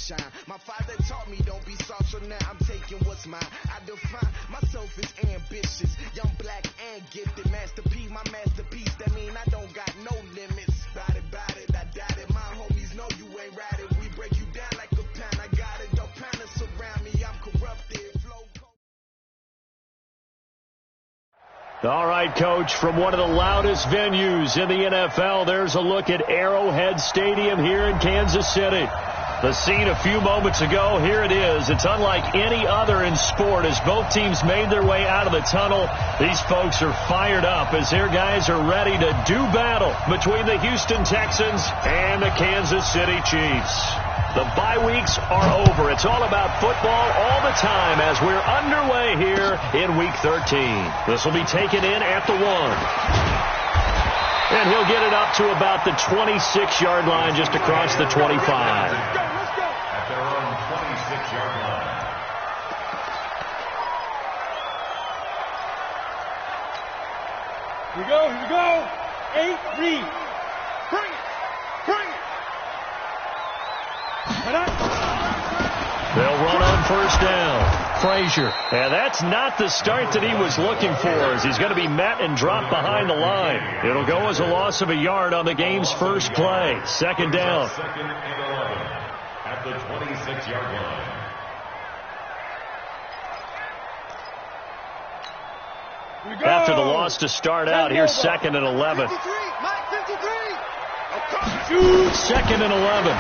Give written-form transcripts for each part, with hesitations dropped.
shine. My father taught me don't be soft, so now I'm taking what's mine. I define myself as ambitious, young, black, and gifted. Master P, my masterpiece, that mean I don't got no limits. Bout it, I doubt it. My homies know you ain't right it. We break you down like a pound. I got it, don't pound us around me. I'm corrupted. All right, Coach, from one of the loudest venues in the NFL, there's a look at Arrowhead Stadium here in Kansas City. The scene a few moments ago, here it is. It's unlike any other in sport as both teams made their way out of the tunnel. These folks are fired up as their guys are ready to do battle between the Houston Texans and the Kansas City Chiefs. The bye weeks are over. It's all about football all the time as we're underway here in Week 13. This will be taken in at the 1. And he'll get it up to about the 26-yard line just across the 25. Let's go. At their own 26-yard line. Here we go. 8, read. Bring it. They'll run on first down. Frazier. And that's not the start that he was looking for as he's going to be met and dropped behind the line. It'll go as a loss of a yard on the game's first play. Second down. Second and 11 at the 26-yard line. After the loss to start out, here's second and 11. 53, Mike, 53. Second and 11.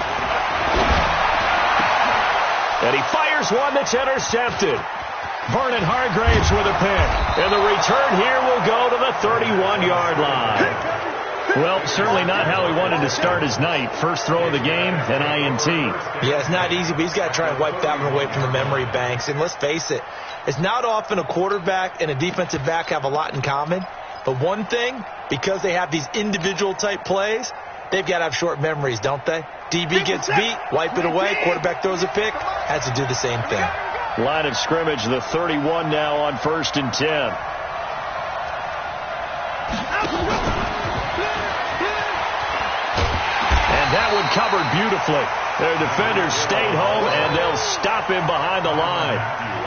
And he fires one that's intercepted. Vernon Hargraves with a pick. And the return here will go to the 31-yard line. Well, certainly not how he wanted to start his night. First throw of the game, an INT. Yeah, it's not easy, but he's got to try and wipe that one away from the memory banks. And let's face it, it's not often a quarterback and a defensive back have a lot in common. But one thing, because they have these individual type plays, they've got to have short memories, don't they? DB gets beat, wipe it away, quarterback throws a pick, has to do the same thing. Line of scrimmage, the 31 now on first and 10. And that one covered beautifully. Their defenders stayed home, and they'll stop him behind the line.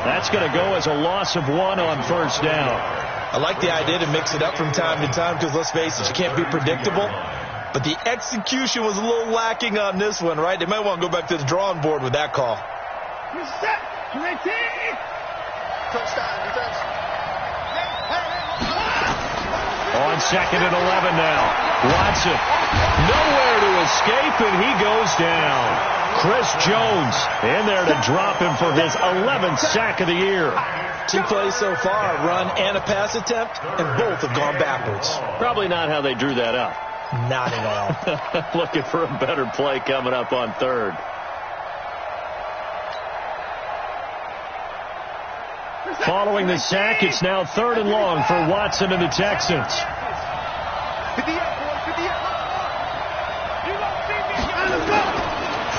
That's going to go as a loss of 1 on first down. I like the idea to mix it up from time to time because, let's face it, you can't be predictable. But the execution was a little lacking on this one, right? They might want to go back to the drawing board with that call. On second and 11 now. Watson, nowhere to escape, and he goes down. Chris Jones in there to drop him for his 11th sack of the year. 2 plays so far, a run and a pass attempt, and both have gone backwards. Probably not how they drew that up. Not at all. Looking for a better play coming up on third. Following the sack, it's now third and long for Watson and the Texans.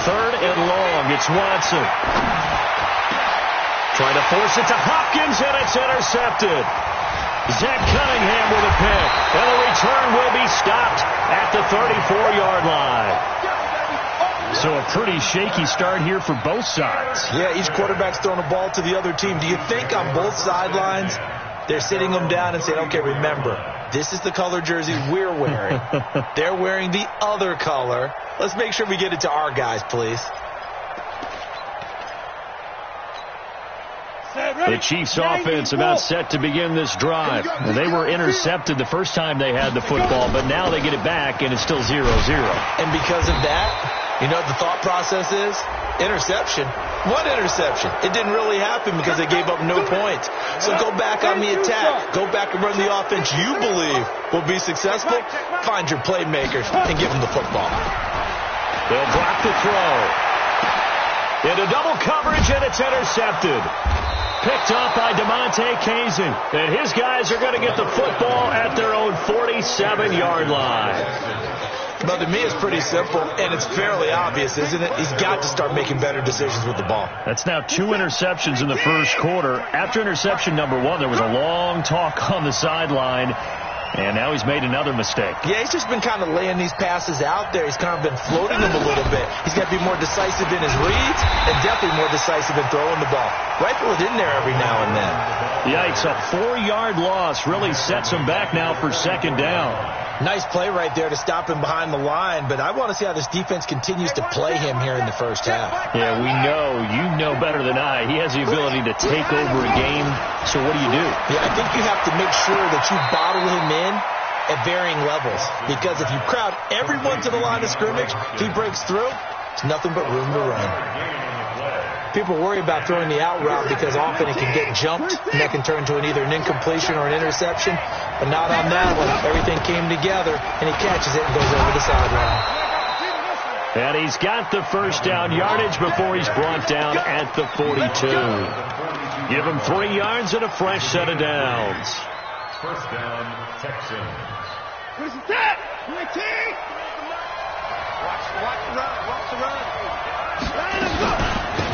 Third and long, it's Watson. Trying to force it to Hopkins, and it's intercepted. Zach Cunningham with a pick, and the return will be stopped at the 34-yard line. So a pretty shaky start here for both sides. Yeah, each quarterback's throwing a ball to the other team. Do you think on both sidelines they're sitting them down and saying, okay, remember, this is the color jersey we're wearing. They're wearing the other color. Let's make sure we get it to our guys, please. The Chiefs offense about set to begin this drive. They were intercepted the first time they had the football, but now they get it back, and it's still 0-0. And because of that, you know what the thought process is? Interception. What interception? It didn't really happen because they gave up no points. So go back on the attack. Go back and run the offense you believe will be successful. Find your playmakers and give them the football. They'll block the throw. Into double coverage, and it's intercepted. Picked up by DeMonte Kazin. And his guys are going to get the football at their own 47-yard line. Well, to me, it's pretty simple, and it's fairly obvious, isn't it? He's got to start making better decisions with the ball. That's now 2 interceptions in the first quarter. After interception number 1, there was a long talk on the sideline. And now he's made another mistake. Yeah, he's just been kind of laying these passes out there. He's kind of been floating them a little bit. He's got to be more decisive in his reads and definitely more decisive in throwing the ball. Rifle it in there every now and then. Yikes, a 4-yard loss really sets him back now for second down. Nice play right there to stop him behind the line, but I want to see how this defense continues to play him here in the first half. Yeah, we know. You know better than I. He has the ability to take over a game, so what do you do? Yeah, I think you have to make sure that you bottle him in at varying levels, because if you crowd everyone to the line of scrimmage, if he breaks through, it's nothing but room to run. People worry about throwing the out route because often it can get jumped, and that can turn to either an incompletion or an interception. But not on that one. Everything came together, and he catches it and goes over the sideline. And he's got the first down yardage before he's brought down at the 42. Give him 3 yards and a fresh set of downs. First down, Texans. Where's the tap? Watch the run. Watch the run.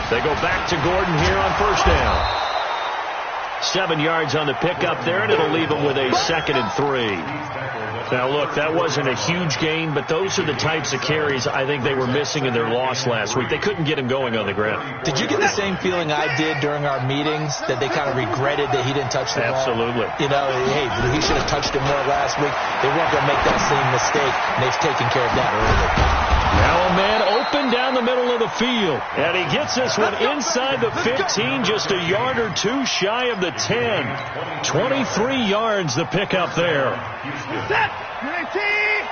They go back to Gordon here on first down. 7 yards on the pickup there, and it'll leave him with a 2nd and 3. Now, look, that wasn't a huge gain, but those are the types of carries I think they were missing in their loss last week. They couldn't get him going on the ground. Did you get the same feeling I did during our meetings, that they kind of regretted that he didn't touch the ball? Absolutely. You know, hey, he should have touched it more last week. They weren't going to make that same mistake, and they've taken care of that early. Now a man open down the middle of the field. And he gets this one inside the 15, just a yard or two shy of the 10. 23 yards the pickup there. Set. Ready.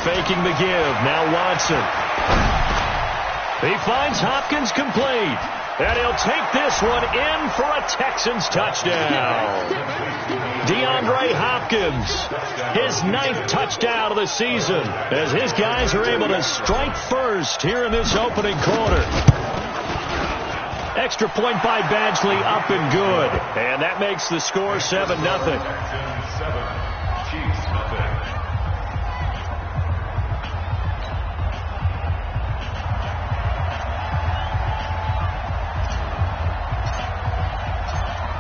Faking the give. Now Watson. He finds Hopkins complete. And he'll take this one in for a Texans touchdown. DeAndre Hopkins, his 9th touchdown of the season, as his guys are able to strike first here in this opening quarter. Extra point by Badgley, up and good. And that makes the score 7-0. Chiefs, nothing.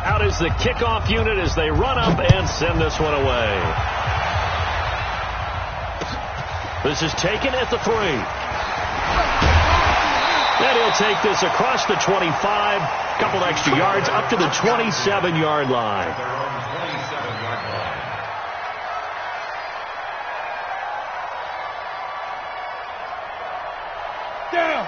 Out is the kickoff unit as they run up and send this one away. This is taken at the 3. And he'll take this across the 25, couple extra yards up to the 27-yard line.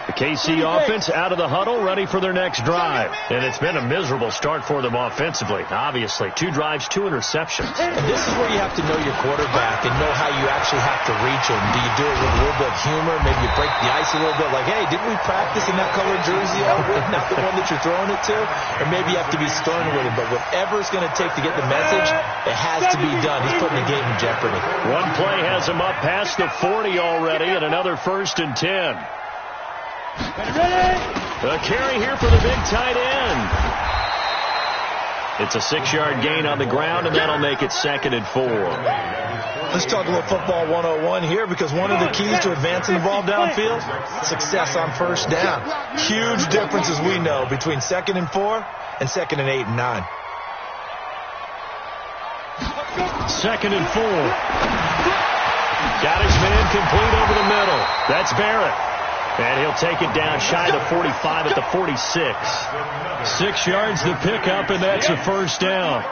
The KC offense out of the huddle, ready for their next drive. And it's been a miserable start for them offensively, obviously. 2 drives, 2 interceptions. And this is where you have to know your quarterback and know how you actually have to reach him. Do you do it with a little bit of humor? Maybe you break the ice a little bit, like, hey, didn't we practice in that colored jersey already? Not the one that you're throwing it to? Or maybe you have to be stern with him. But whatever it's going to take to get the message, it has to be done. He's putting the game in jeopardy. One play has him up past the 40 already, and another 1st and 10. A carry here for the big tight end. It's a 6-yard gain on the ground, and that'll make it 2nd and 4. Let's talk a little football 101 here, because one of the keys to advancing the ball downfield, success on first down. Huge differences we know between 2nd and 4 and 2nd and 8 and 9. 2nd and 4. Got his man complete over the middle. That's Barrett. And he'll take it down shy of the 45 at the 46. 6 yards the pickup, and that's a first down.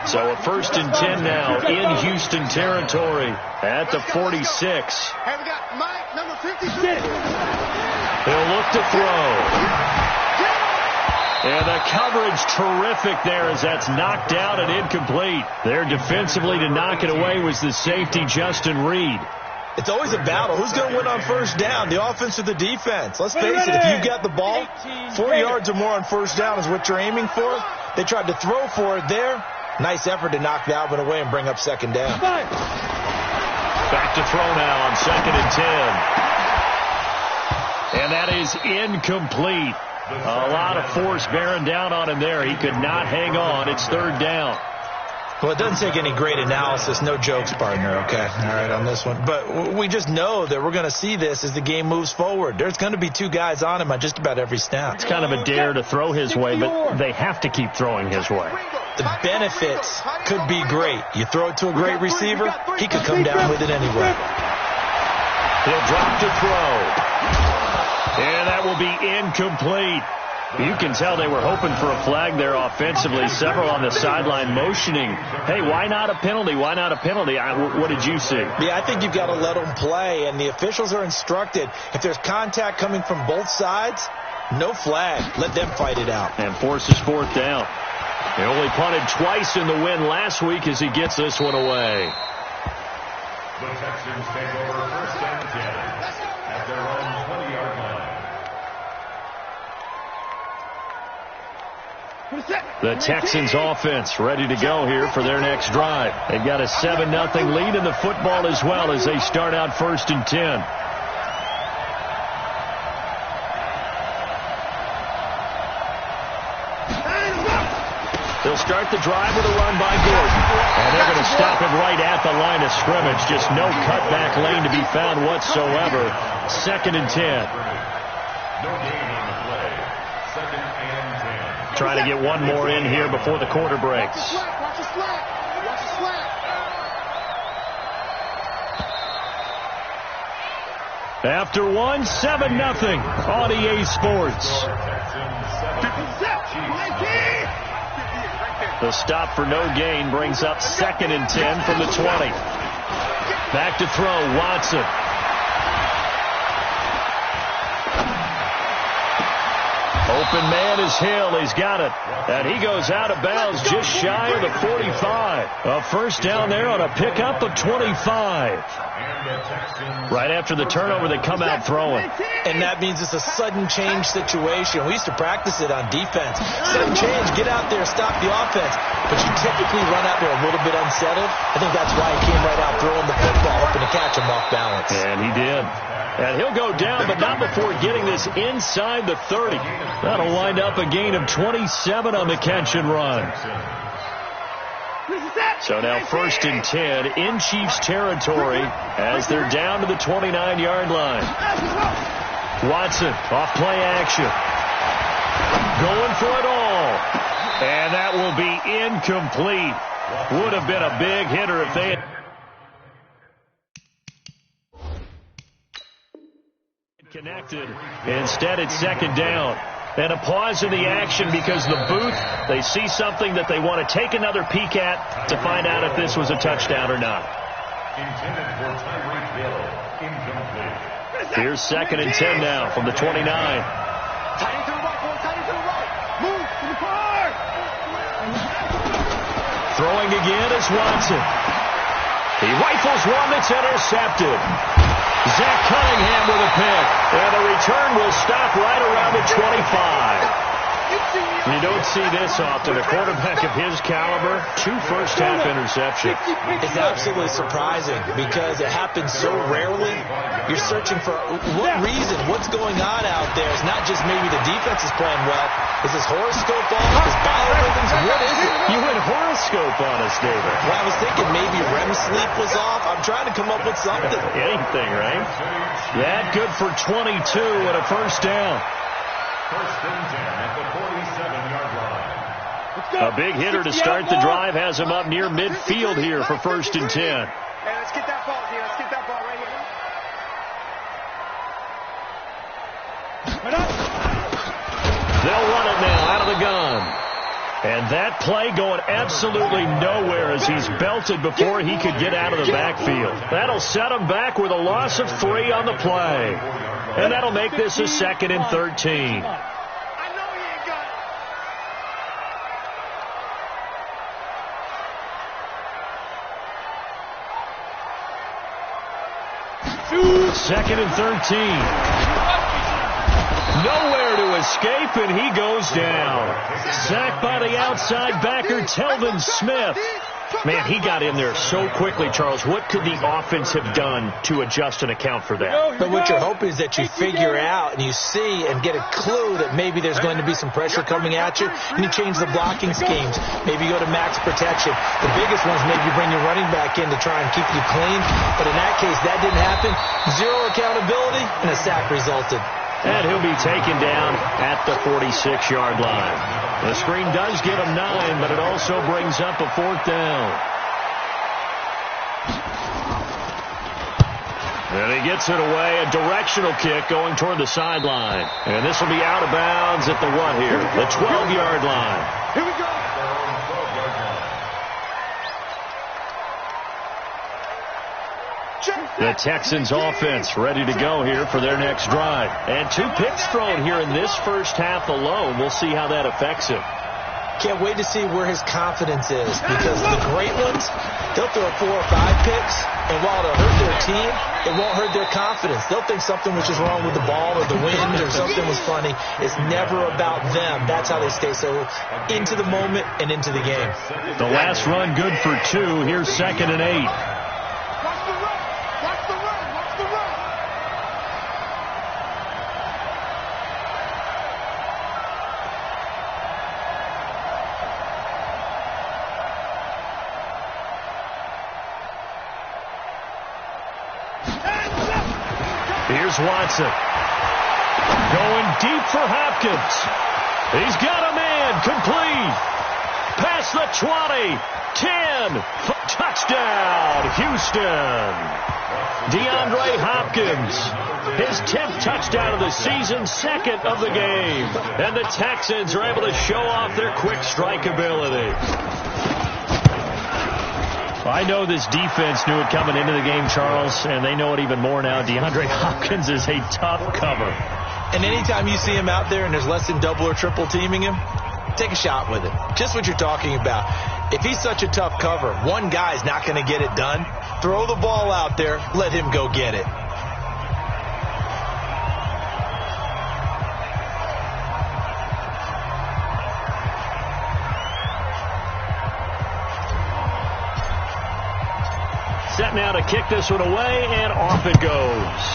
So a 1st and 10 now in Houston territory at the 46. Hey, we got Mike, number 56. He'll look to throw. And the coverage terrific there as that's knocked out and incomplete. There defensively to knock it away was the safety, Justin Reed. It's always a battle. Who's going to win on first down, the offense or the defense? Let's face it, if you got the ball, 4 yards or more on first down is what you're aiming for. They tried to throw for it there. Nice effort to knock Dalvin away and bring up 2nd down. Back to throw now on 2nd and 10. And that is incomplete. A lot of force bearing down on him there. He could not hang on. It's 3rd down. Well, it doesn't take any great analysis. No jokes, partner, okay? All right, on this one. But we just know that we're going to see this as the game moves forward. There's going to be two guys on him on just about every snap. It's kind of a dare to throw his way, but they have to keep throwing his way. The benefits could be great. You throw it to a great receiver, he could come down with it anyway. He'll drop to throw. And that will be incomplete. You can tell they were hoping for a flag there offensively. Several on the sideline motioning, hey, why not a penalty? Why not a penalty? What did you see? Yeah, I think you've got to let them play, and the officials are instructed. If there's contact coming from both sides, no flag. Let them fight it out. And forces fourth down. He only punted twice in the win last week as he gets this one away. The Texans take over first and 10 at their own 20-yard line. The Texans offense ready to go here for their next drive. They've got a 7-0 lead in the football as well as they start out first and 10. They'll start the drive with a run by Gordon. And they're going to stop him right at the line of scrimmage. Just no cutback lane to be found whatsoever. Second and 10. No gain on the play. Second and 10. Trying to get one more in here before the quarter breaks. Watch the slack. Watch the slack. After one, 7-0 on EA Sports. The stop for no gain brings up second and 10 from the 20. Back to throw, Watson. Open man is Hill. He's got it. And he goes out of bounds just shy of the 45. A first down there on a pickup of 25. Right after the turnover, they come out throwing. And that means it's a sudden change situation. We used to practice it on defense. Sudden change, get out there, stop the offense. But you typically run out there a little bit unsettled. I think that's why he came right out throwing the football, hoping to catch him off balance. And he did. And he'll go down, but not before getting this inside the 30. That'll wind up a gain of 27 on the catch and run. So now first and 10 in Chiefs territory as they're down to the 29-yard line. Watson off play action. Going for it all. And that will be incomplete. Would have been a big hitter if they had connected. Instead, it's second down. And a pause in the action because the booth, they see something that they want to take another peek at to find out if this was a touchdown or not. Intended for Tyreek Hill. Incomplete. Here's second and 10 now from the 29. Throwing again is Watson. He rifles one that's intercepted. Zach Cunningham with a pick. And the return will stop right around the 25. You don't see this often. A quarterback of his caliber, 2 first-half interceptions. It's absolutely surprising because it happens so rarely. You're searching for what reason, what's going on out there. It's not just maybe the defense is playing well. Is this horoscope off? Is biorhythms? What is it? You went horoscope on us, David. Well, I was thinking maybe REM sleep was off. I'm trying to come up with something. Anything, right? That good for 22 and a first down. First and 10 at the 47-yard line. A big hitter to start the drive has him up near midfield here for first and 10. Hey, let's get that ball here. Let's get that ball right here. They'll run it now out of the gun. And that play going absolutely nowhere as he's belted before he could get out of the backfield. That'll set him back with a loss of 3 on the play. And that'll make this a second and 13. Second and 13. Nowhere to escape, and he goes down. Sacked by the outside backer, Telvin Smith. Man, he got in there so quickly, Charles. What could the offense have done to adjust and account for that? But what you're hoping is that you figure out and you see and get a clue that maybe there's going to be some pressure coming at you, and you change the blocking schemes. Maybe you go to max protection. The biggest one's maybe you bring your running back in to try and keep you clean. But in that case, that didn't happen. Zero accountability, and a sack resulted. And he'll be taken down at the 46-yard line. The screen does give him 9, but it also brings up a 4th down. And he gets it away, a directional kick going toward the sideline. And this will be out of bounds at the what here? The 12-yard line. Here we go. The Texans offense ready to go here for their next drive. And 2 picks thrown here in this first half alone. We'll see how that affects him. Can't wait to see where his confidence is, because the great ones, they'll throw 4 or 5 picks, and while it'll hurt their team, it won't hurt their confidence. They'll think something was just wrong with the ball or the wind or something was funny. It's never about them. That's how they stay so into the moment and into the game. The last run good for 2. Here's 2nd and 8. Here's Watson. Going deep for Hopkins. He's got a man. Complete. Past the 20. 10. Touchdown, Houston. DeAndre Hopkins. His 10th touchdown of the season, 2nd of the game. And the Texans are able to show off their quick strike ability. I know this defense knew it coming into the game, Charles, and they know it even more now. DeAndre Hopkins is a tough cover. And anytime you see him out there and there's less than double or triple teaming him, take a shot with it. Just what you're talking about. If he's such a tough cover, one guy's not going to get it done. Throw the ball out there. Let him go get it. Set now to kick this one away, and off it goes.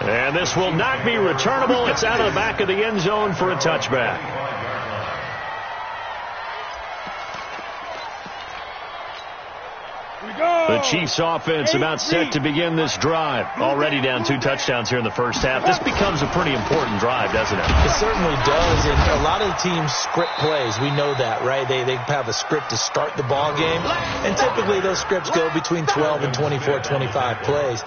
And this will not be returnable. It's out of the back of the end zone for a touchback. The Chiefs offense about set to begin this drive. Already down 2 touchdowns here in the first half. This becomes a pretty important drive, doesn't it? It certainly does. And a lot of the teams script plays. We know that, right? They have a script to start the ball game. And typically those scripts go between 12 and 24, 25 plays.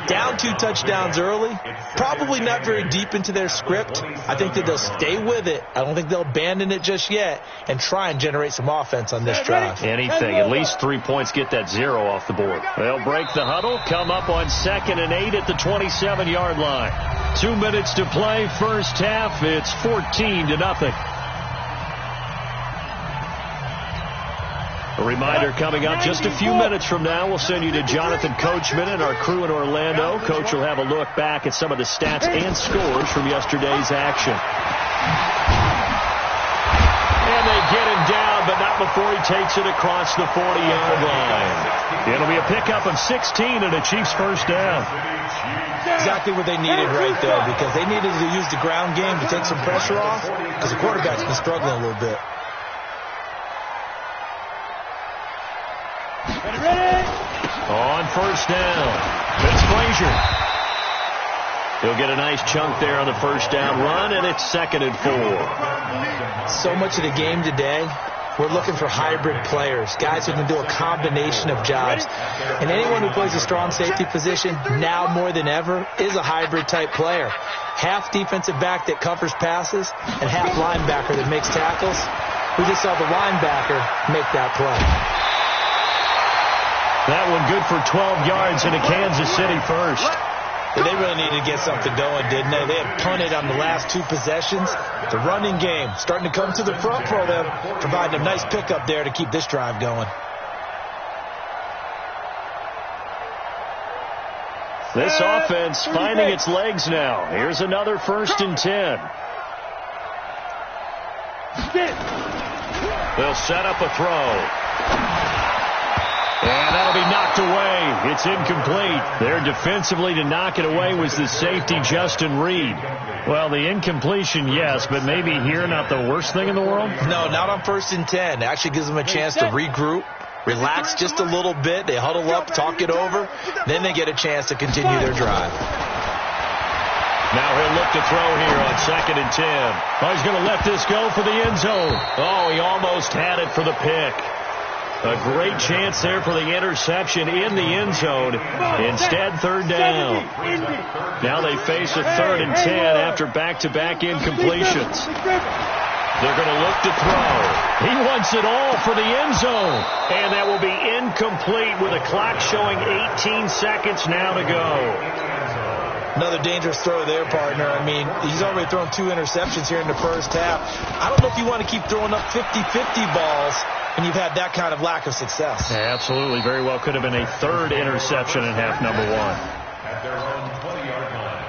Down 2 touchdowns early, probably not very deep into their script. I think that they'll stay with it. I don't think they'll abandon it just yet and try and generate some offense on this drive. Anything. At least 3 points, get that 0 off the board. They'll break the huddle, come up on 2nd and 8 at the 27-yard line. 2 minutes to play, first half. It's 14-0. A reminder coming up just a few minutes from now. We'll send you to Jonathan Coachman and our crew in Orlando. Coach will have a look back at some of the stats and scores from yesterday's action. And they get him down, but not before he takes it across the 40-yard line. It'll be a pickup of 16 and a Chiefs first down. Exactly what they needed right there, because they needed to use the ground game to take some pressure off, because the quarterback's been struggling a little bit. On first down, it's Frazier. He'll get a nice chunk there on the first down run, and it's 2nd and 4. So much of the game today, we're looking for hybrid players, guys who can do a combination of jobs. And anyone who plays a strong safety position, now more than ever, is a hybrid-type player. Half defensive back that covers passes and half linebacker that makes tackles. We just saw the linebacker make that play. That one good for 12 yards and a Kansas City first. Yeah, they really needed to get something going, didn't they? They had punted on the last 2 possessions. The running game starting to come to the front for them, providing a nice pickup there to keep this drive going. This offense finding its legs now. Here's another 1st and 10. They'll set up a throw. And that'll be knocked away. It's incomplete. There defensively to knock it away was the safety, Justin Reed. Well, the incompletion, yes, but maybe here not the worst thing in the world? No, not on 1st and 10. It actually gives them a chance to regroup, relax just a little bit. They huddle up, talk it over. Then they get a chance to continue their drive. Now he'll look to throw here on 2nd and 10. Oh, he's going to let this go for the end zone. Oh, he almost had it for the pick. A great chance there for the interception in the end zone. Instead, 3rd down. Now they face a 3rd and 10 after back-to-back incompletions. They're going to look to throw. He wants it all for the end zone. And that will be incomplete with a clock showing 18 seconds now to go. Another dangerous throw there, partner. I mean, he's already thrown 2 interceptions here in the first half. I don't know if you want to keep throwing up 50-50 balls when you've had that kind of lack of success. Yeah, absolutely. Very well could have been a 3rd interception in half number 1. At their own 20-yard line.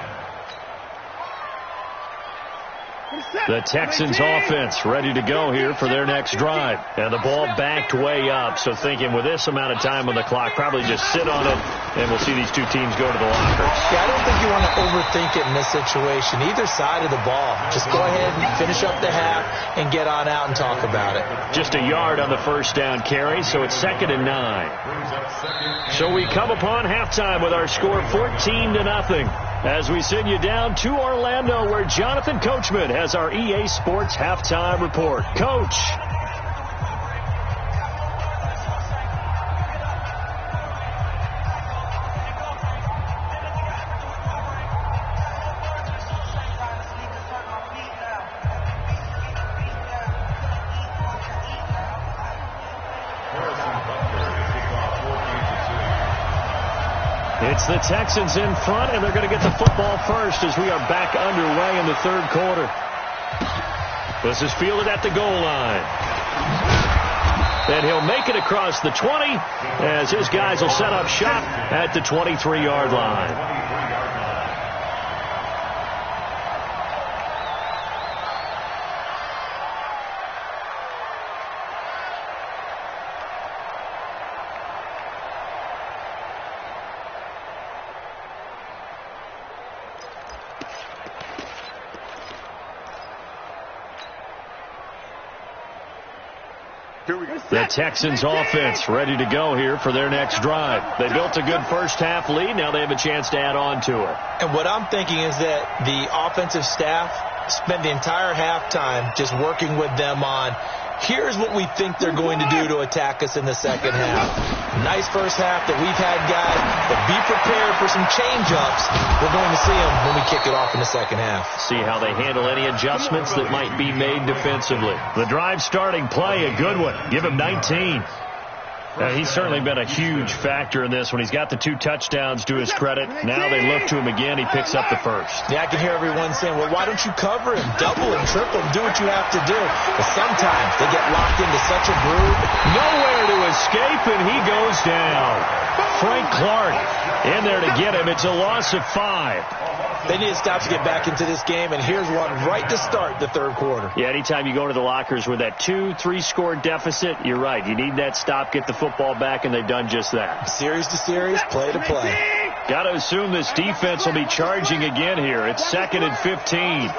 The Texans offense ready to go here for their next drive. And the ball backed way up. So thinking with this amount of time on the clock, probably just sit on it, and we'll see these two teams go to the lockers. Yeah, I don't think you want to overthink it in this situation. Either side of the ball. Just go ahead and finish up the half and get on out and talk about it. Just a yard on the first down carry, so it's 2nd and 9. So we come upon halftime with our score 14-0. As we send you down to Orlando, where Jonathan Coachman has our EA Sports halftime report. Coach. It's the Texans in front, and they're going to get the football first as we are back underway in the 3rd quarter. This is fielded at the goal line. And he'll make it across the 20 as his guys will set up shop at the 23-yard line. The Texans offense ready to go here for their next drive. They built a good first half lead. Now they have a chance to add on to it. And what I'm thinking is that the offensive staff spent the entire halftime just working with them on, here's what we think they're going to do to attack us in the second half. Nice first half that we've had, guys, but be prepared for some change-ups. We're going to see them when we kick it off in the second half. See how they handle any adjustments that might be made defensively. The drive starting play, a good one. Give him 19. He's certainly been a huge factor in this when he's got the 2 touchdowns to his credit. Now they look to him again. He picks up the first. Yeah, I can hear everyone saying, well, why don't you cover him, double and triple and do what you have to do? But sometimes they get locked into such a groove. Nowhere to escape, and he goes down. Frank Clark in there to get him. It's a loss of 5. They need to stop to get back into this game, and here's one right to start the 3rd quarter. Yeah, anytime you go to the lockers with that 2-3 score deficit, you're right. You need that stop, get the football back, and they've done just that. Series to series, play to play. Got to assume this defense will be charging again here. It's 2nd and 15.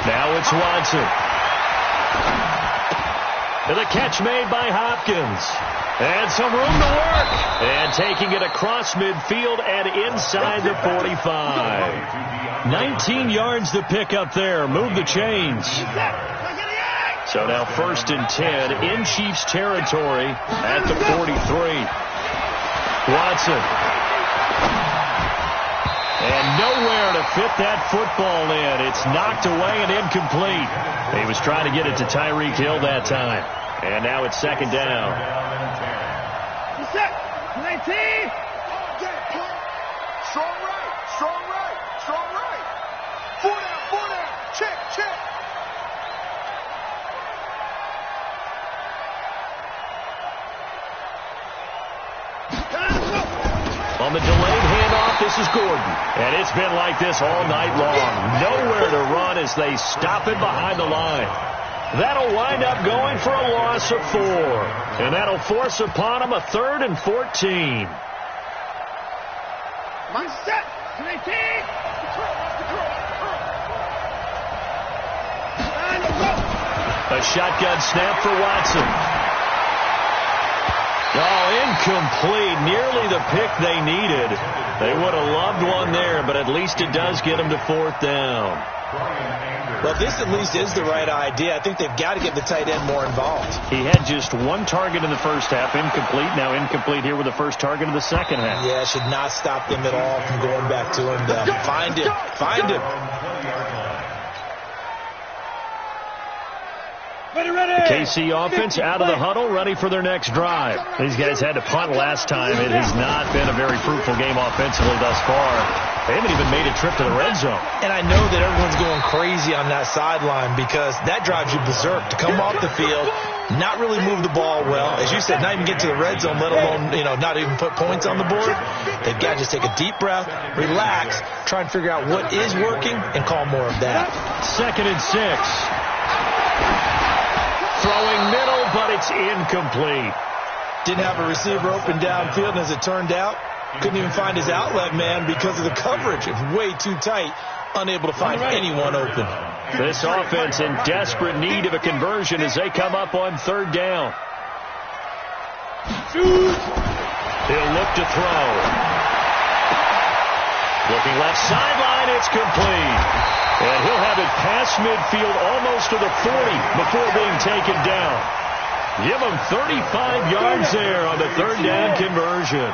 Now it's Watson. And the catch made by Hopkins. And some room to work. And taking it across midfield and inside the 45. 19 yards to pick up there. Move the chains. So now 1st and 10 in Chiefs territory at the 43. Watson. And nowhere to fit that football in. It's knocked away and incomplete. He was trying to get it to Tyreek Hill that time. And now it's 2nd down. 19. Strong right, strong right, strong right. 4 down. Check. On the delayed handoff, this is Gordon. And it's been like this all night long. Nowhere to run as they stop it behind the line. That'll wind up going for a loss of 4. And that'll force upon them a 3rd and 14. My set. 19. A shotgun snap for Watson. Oh, incomplete. Nearly the pick they needed. They would have loved one there, but at least it does get them to 4th down. Well, this at least is the right idea. I think they've got to get the tight end more involved. He had just 1 target in the first half, incomplete. Now incomplete here with the first target of the second half. Yeah, it should not stop them at all from going back to him. Find him. Find him. The KC offense out of the huddle, ready for their next drive. These guys had to punt last time. It has not been a very fruitful game offensively thus far. They haven't even made a trip to the red zone. And I know that everyone's going crazy on that sideline because that drives you berserk to come off the field, not really move the ball well. As you said, not even get to the red zone, let alone, not even put points on the board. They've got to just take a deep breath, relax, try and figure out what is working, and call more of that. 2nd and 6. Throwing middle, but it's incomplete. Didn't have a receiver open downfield, and as it turned out, couldn't even find his outlet man because of the coverage. It was way too tight, unable to find anyone open. This offense in desperate need of a conversion as they come up on 3rd down. He'll look to throw. Looking left sideline, it's complete. And he'll have it past midfield almost to the 40 before being taken down. Give him 35 yards there on the 3rd down conversion.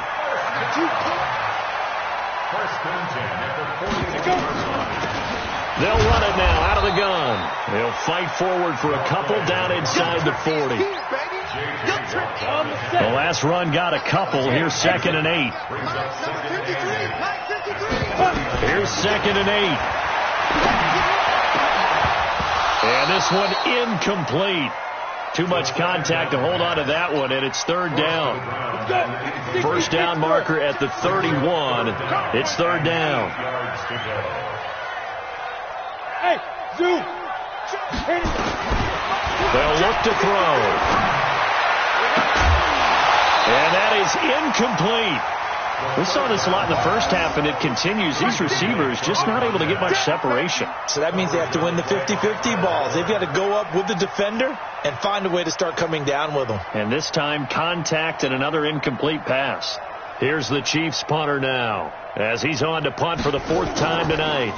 They'll run it now out of the gun. They'll fight forward for a couple down inside the 40. The last run got a couple. Here's 2nd and 8. Here's 2nd and 8. And this one incomplete. Too much contact to hold on to that one, and it's 3rd down. First down marker at the 31. It's 3rd down. Hey, Zoom. They'll look to throw. And that is incomplete. We saw this a lot in the first half, and it continues. These receivers just not able to get much separation. So that means they have to win the 50-50 balls. They've got to go up with the defender and find a way to start coming down with them. And this time, contact and another incomplete pass. Here's the Chiefs punter now as he's on to punt for the 4th time tonight.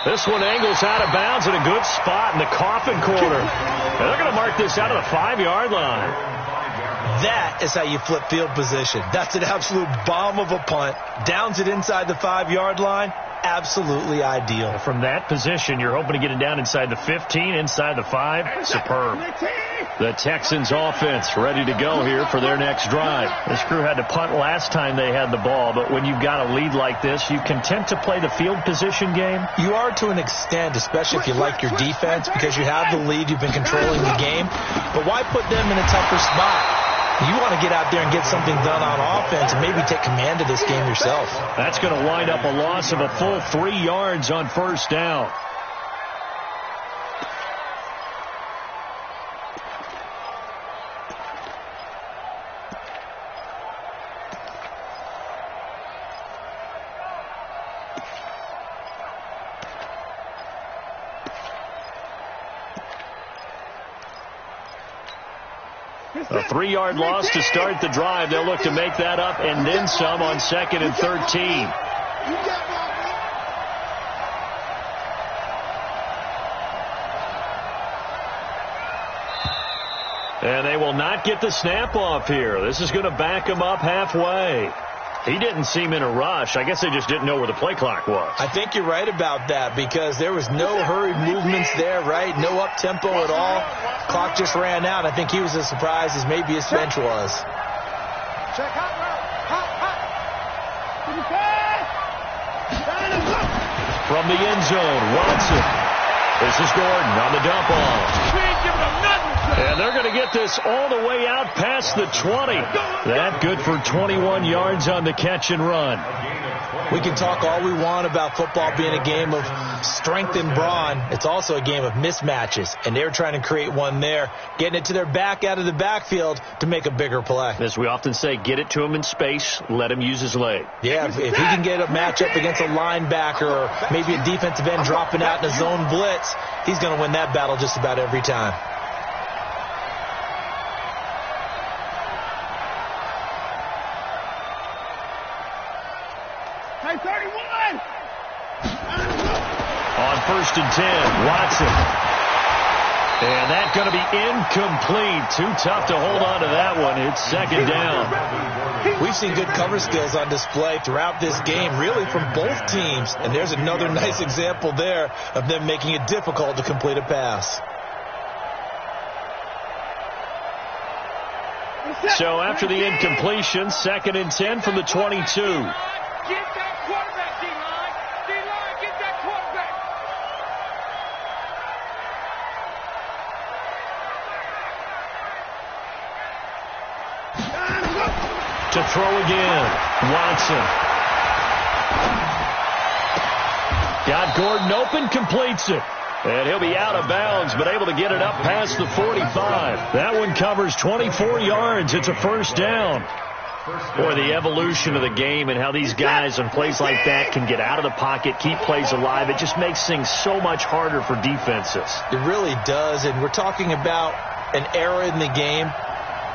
This one angles out of bounds in a good spot in the coffin corner. And they're going to mark this out of the 5-yard line. That is how you flip field position. That's an absolute bomb of a punt. Downs it inside the 5-yard line. Absolutely ideal. From that position, you're hoping to get it down inside the 15, inside the 5. Superb. The Texans offense ready to go here for their next drive. This crew had to punt last time they had the ball, but when you've got a lead like this, you content to play the field position game? You are to an extent, especially if you like your defense, because you have the lead, you've been controlling the game. But why put them in a tougher spot? You want to get out there and get something done on offense and maybe take command of this game yourself. That's going to wind up a loss of a full 3 yards on 1st down. A 3-yard loss to start the drive. They'll look to make that up and then some on 2nd and 13. And they will not get the snap off here. This is going to back them up halfway. He didn't seem in a rush. I guess they just didn't know where the play clock was. I think you're right about that because there was no hurried movements there, right? No up-tempo at all. Clock just ran out. I think he was as surprised as maybe his bench was. From the end zone, Watson. This is Gordon on the dump off. We ain't giving them nothing. And they're going to get this all the way out past the 20. That good for 21 yards on the catch and run. We can talk all we want about football being a game of strength and brawn. It's also a game of mismatches, and they're trying to create one there, getting it to their back out of the backfield to make a bigger play. As we often say, get it to him in space, let him use his leg. Yeah, if he can get a matchup against a linebacker or maybe a defensive end dropping out in a zone blitz, he's going to win that battle just about every time. On 1st and 10, Watson. And that's going to be incomplete. Too tough to hold on to that one. It's 2nd down. We've seen good cover skills on display throughout this game, really from both teams. And there's another nice example there of them making it difficult to complete a pass. So after the incompletion, 2nd and 10 from the 22. To throw again, Watson. Got Gordon open, completes it. And he'll be out of bounds, but able to get it up past the 45. That one covers 24 yards. It's a 1st down. Boy, the evolution of the game and how these guys on plays like that can get out of the pocket, keep plays alive, it just makes things so much harder for defenses. It really does, and we're talking about an era in the game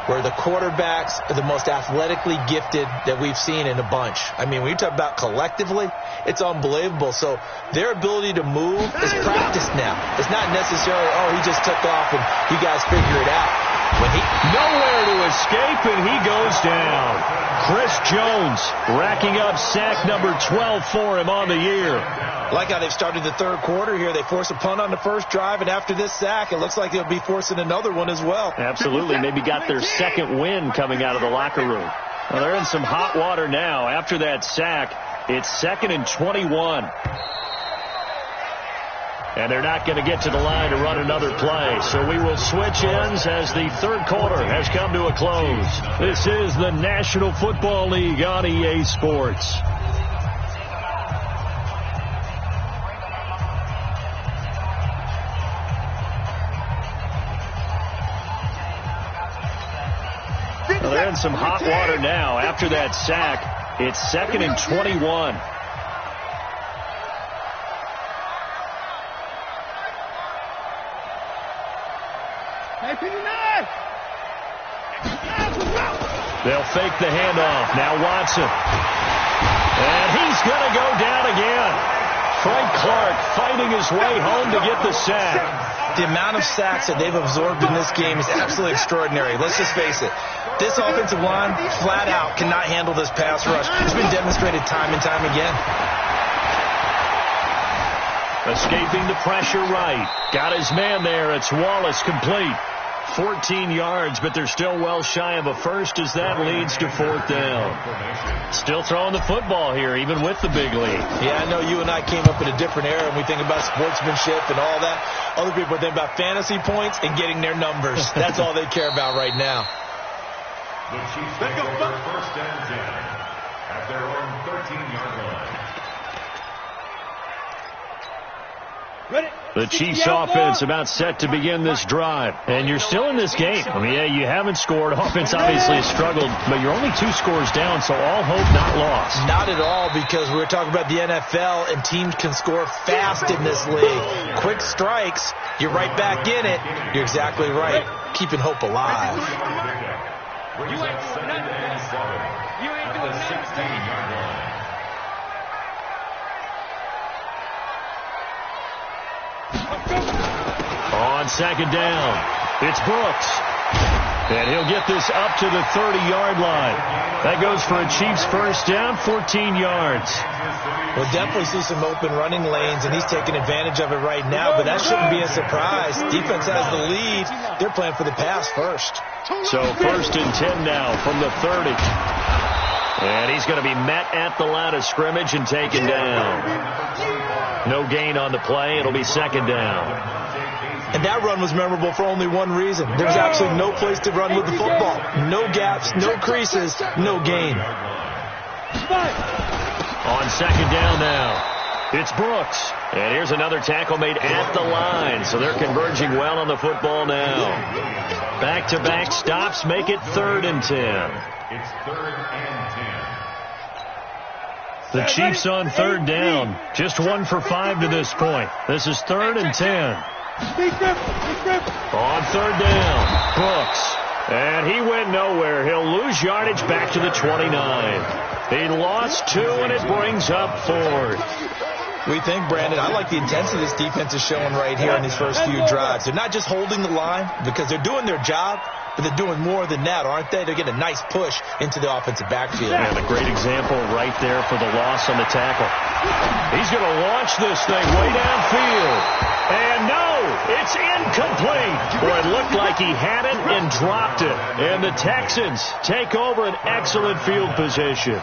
where the quarterbacks are the most athletically gifted that we've seen in a bunch. I mean, when you talk about collectively, it's unbelievable. So their ability to move is practiced now. It's not necessarily, oh, he just took off and you guys figure it out. Nowhere to escape, and he goes down. Chris Jones racking up sack number 12 for him on the year. Like how they've started the 3rd quarter here. They force a punt on the 1st drive, and after this sack, it looks like they'll be forcing another one as well. Absolutely. Maybe got their 2nd win coming out of the locker room. Well, they're in some hot water now. After that sack, it's 2nd and 21. And they're not going to get to the line to run another play. So we will switch ends as the 3rd quarter has come to a close. This is the National Football League on EA Sports. Well, they're in some hot water now. After that sack, it's 2nd and 21. They'll fake the handoff. Now Watson. And he's going to go down again. Frank Clark fighting his way home to get the sack. The amount of sacks that they've absorbed in this game is absolutely extraordinary. Let's just face it. This offensive line, flat out, cannot handle this pass rush. It's been demonstrated time and time again. Escaping the pressure right. Got his man there. It's Wallace, complete. 14 yards, but they're still well shy of a first as that leads to 4th down. Still throwing the football here, even with the big lead. Yeah, I know you and I came up in a different era, and we think about sportsmanship and all that. Other people think about fantasy points and getting their numbers. That's all they care about right now. The Chiefs take over 1st and 10 at their own 13-yard line. The Chiefs offense about set to begin this drive. And you're still in this game. I mean, yeah, you haven't scored. Offense obviously has struggled, but you're only 2 scores down, so all hope not lost. Not at all, because we were talking about the NFL, and teams can score fast in this league. Quick strikes, you're right back in it. You're exactly right. Keeping hope alive. You ain't doing nothing. You ain't doing nothing. 16-yard line. On 2nd down, it's Brooks. And he'll get this up to the 30-yard line. That goes for a Chiefs 1st down, 14 yards. We'll definitely see some open running lanes, and he's taking advantage of it right now, but that shouldn't be a surprise. Defense has the lead. They're playing for the pass first. So 1st and 10 now from the 30. And he's going to be met at the line of scrimmage and taken down. No gain on the play. It'll be 2nd down. And that run was memorable for only one reason. There was absolutely no place to run with the football. No gaps, no creases, no gain. On second down now, it's Brooks. And here's another tackle made at the line. So they're converging well on the football now. Back-to-back stops make it 3rd and 10. It's 3rd and 10. The Chiefs on 3rd down. Just 1 for 5 to this point. This is 3rd and 10. On 3rd down, Brooks. And he went nowhere. He'll lose yardage back to the 29. He lost 2, and it brings up 4th. We think, Brandon, I like the intensity this defense is showing right here in these first few drives. They're not just holding the line because they're doing their job, but they're doing more than that, aren't they? They're getting a nice push into the offensive backfield. And a great example right there for the loss on the tackle. He's going to launch this thing way downfield. And no, it's incomplete. Boy, it looked like he had it and dropped it. And the Texans take over an excellent field position.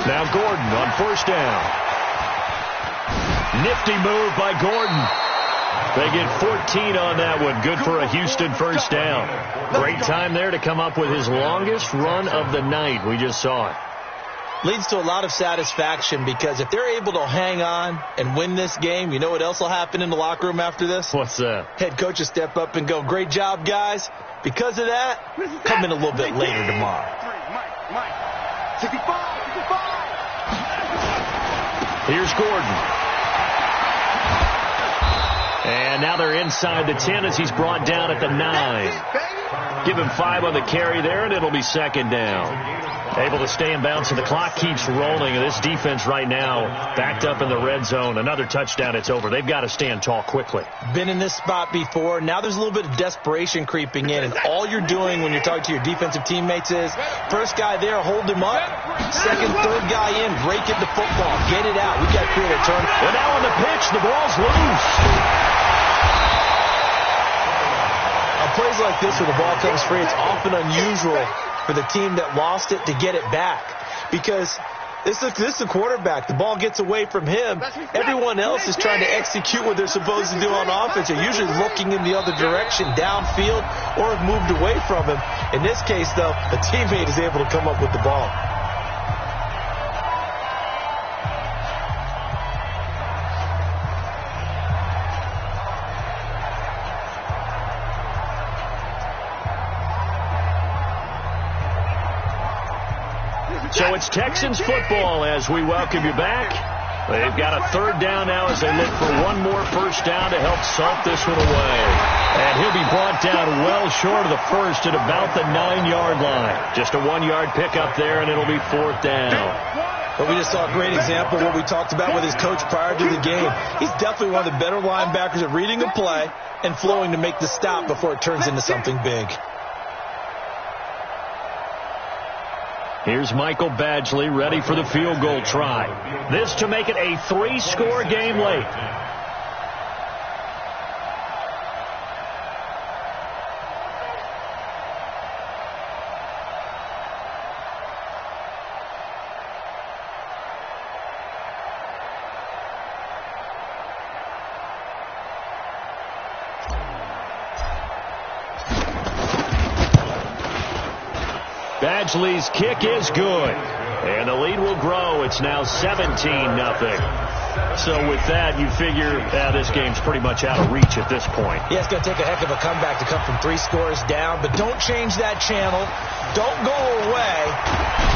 Now Gordon on 1st down. Nifty move by Gordon. They get 14 on that one. Good for a Houston 1st down. Great time there to come up with his longest run of the night. We just saw it. Leads to a lot of satisfaction because if they're able to hang on and win this game, you know what else will happen in the locker room after this? What's that? Head coach will step up and go, great job, guys. Because of that, come in a little bit later tomorrow. 65. Here's Gordon. And now they're inside the 10 as he's brought down at the 9. Give him 5 on the carry there, and it'll be 2nd down. Able to stay in bounds, and the clock keeps rolling. And this defense right now backed up in the red zone. Another touchdown, it's over. They've got to stand tall quickly. Been in this spot before. Now there's a little bit of desperation creeping in, and all you're doing when you're talking to your defensive teammates is first guy there, hold him up. Second, third guy in, break it to football. Get it out. We've got to create a turn. And now on the pitch, the ball's loose. On plays like this where the ball comes free, it's often unusual for the team that lost it to get it back. Because this is the quarterback. The ball gets away from him. Everyone else is trying to execute what they're supposed to do on offense. They're usually looking in the other direction, downfield, or have moved away from him. In this case, though, a teammate is able to come up with the ball. So it's Texans football as we welcome you back. They've got a 3rd down now as they look for one more 1st down to help salt this one away. And he'll be brought down well short of the 1st at about the 9-yard line. Just a 1-yard pickup there, and it'll be 4th down. But we just saw a great example of what we talked about with his coach prior to the game. He's definitely one of the better linebackers at reading a play and flowing to make the stop before it turns into something big. Here's Michael Badgley ready for the field goal try. This to make it a 3-score game late. Badgley's kick is good. And the lead will grow. It's now 17-0. So with that, you figure this game's pretty much out of reach at this point. Yeah, it's going to take a heck of a comeback to come from 3 scores down. But don't change that channel. Don't go away.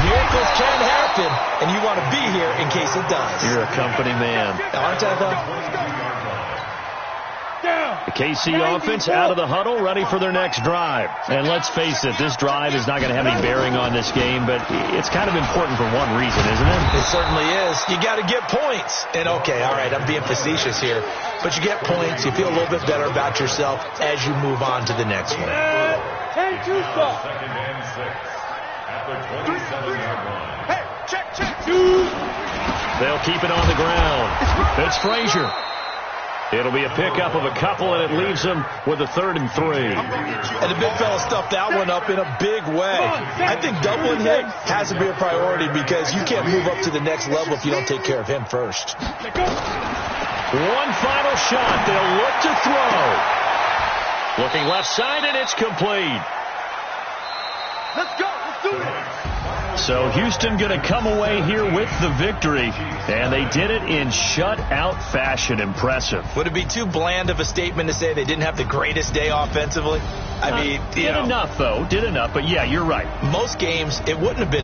Miracles can happen, and you want to be here in case it does. You're a company man. Aren't I, though? The KC offense out of the huddle, ready for their next drive. And let's face it, this drive is not going to have any bearing on this game, but it's kind of important for one reason, isn't it? It certainly is. You got to get points. And okay, all right, I'm being facetious here, but you get points. You feel a little bit better about yourself as you move on to the next one. 2nd and 6 at the 27-yard line. Hey, check. They'll keep it on the ground. It's Frazier. It'll be a pickup of a couple, and it leaves them with a 3rd and 3. And the big fella stuffed that one up in a big way. I think doubling him has to be a priority because you can't move up to the next level if you don't take care of him first. One final shot. They'll look to throw. Looking left side, and it's complete. Let's go. Let's do it. So Houston going to come away here with the victory, and they did it in shutout fashion. Impressive. Would it be too bland of a statement to say they didn't have the greatest day offensively? I mean, did enough, though. Did enough, but yeah, you're right. Most games, it wouldn't have been